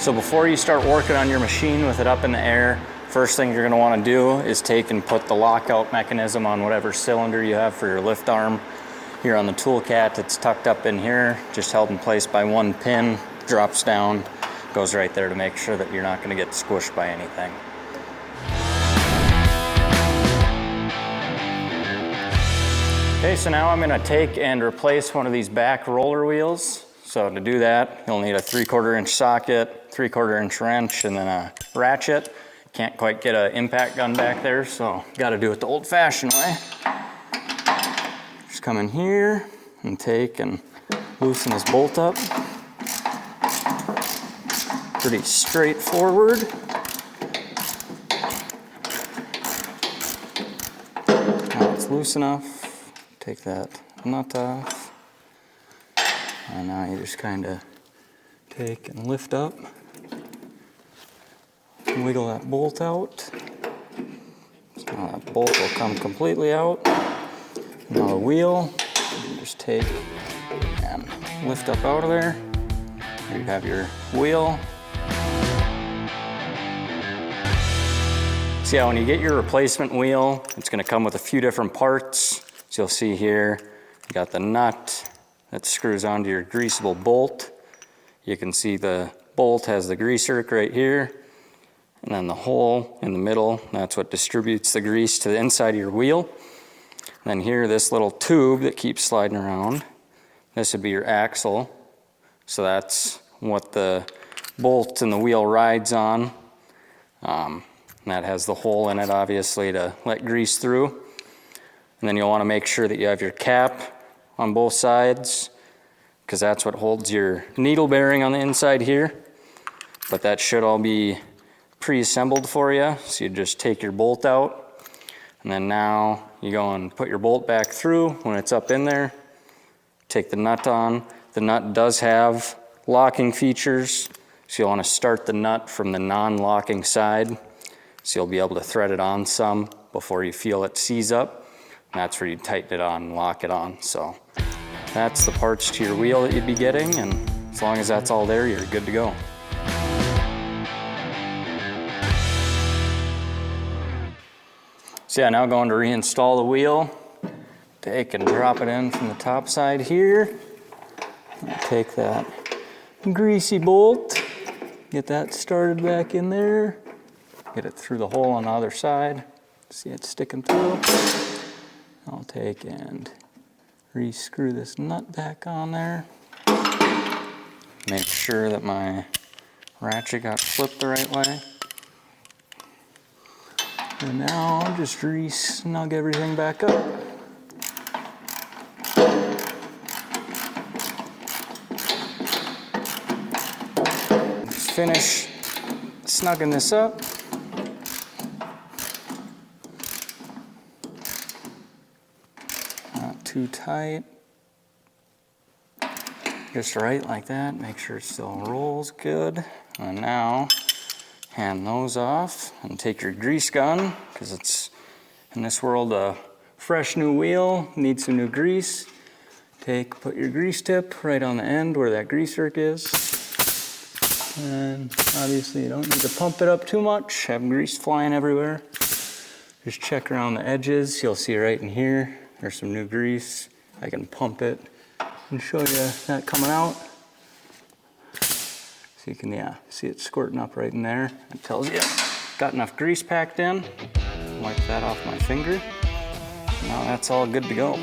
So before you start working on your machine with it up in the air, first thing you're going to want to do is take and put the lockout mechanism on whatever cylinder you have for your lift arm. Here on the tool cat, it's tucked up in here, just held in place by one pin, drops down, goes right there to make sure that you're not going to get squished by anything. Okay, so now I'm going to take and replace one of these back roller wheels. So to do that, you'll need a 3/4 inch socket, 3/4 inch wrench, and then a ratchet. Can't quite get an impact gun back there, so got to do it the old-fashioned way. Just come in here and take and loosen this bolt up. Pretty straightforward. Now it's loose enough. Take that nut off. And now you just kind of take and lift up. Wiggle that bolt out. So now that bolt will come completely out. Now the wheel, you just take and lift up out of there. Here you have your wheel. So yeah, when you get your replacement wheel, it's going to come with a few different parts. So you'll see here, you got the nut that screws onto your greasable bolt. You can see the bolt has the grease zerk right here. And then the hole in the middle, that's what distributes the grease to the inside of your wheel. And then here, this little tube that keeps sliding around, this would be your axle. So that's what the bolt and the wheel rides on. That has the hole in it, obviously, to let grease through. And then you'll want to make sure that you have your cap on both sides, because that's what holds your needle bearing on the inside here. But that should all be pre-assembled for you. So you just take your bolt out, and then now you go and put your bolt back through when it's up in there. Take the nut on. The nut does have locking features, so you'll want to start the nut from the non-locking side, so you'll be able to thread it on some before you feel it seize up. And that's where you tighten it on and lock it on. So that's the parts to your wheel that you'd be getting, and as long as that's all there, you're good to go. So yeah, now going to reinstall the wheel. Take and drop it in from the top side here. Take that greasy bolt, get that started back in there. Get it through the hole on the other side. See it sticking through. I'll take and re-screw this nut back on there. Make sure that my ratchet got flipped the right way. And now I'll just re-snug everything back up. Just finish snugging this up. Not too tight. Just right like that. Make sure it still rolls good. And now hand those off and take your grease gun, because it's in this world a fresh new wheel, needs some new grease. Put your grease tip right on the end where that grease zerk is. And obviously you don't need to pump it up too much, have grease flying everywhere. Just check around the edges, you'll see right in here, there's some new grease. I can pump it and show you that coming out. So you can, see it squirting up right in there. It tells you got enough grease packed in. Wipe that off my finger. Now that's all good to go.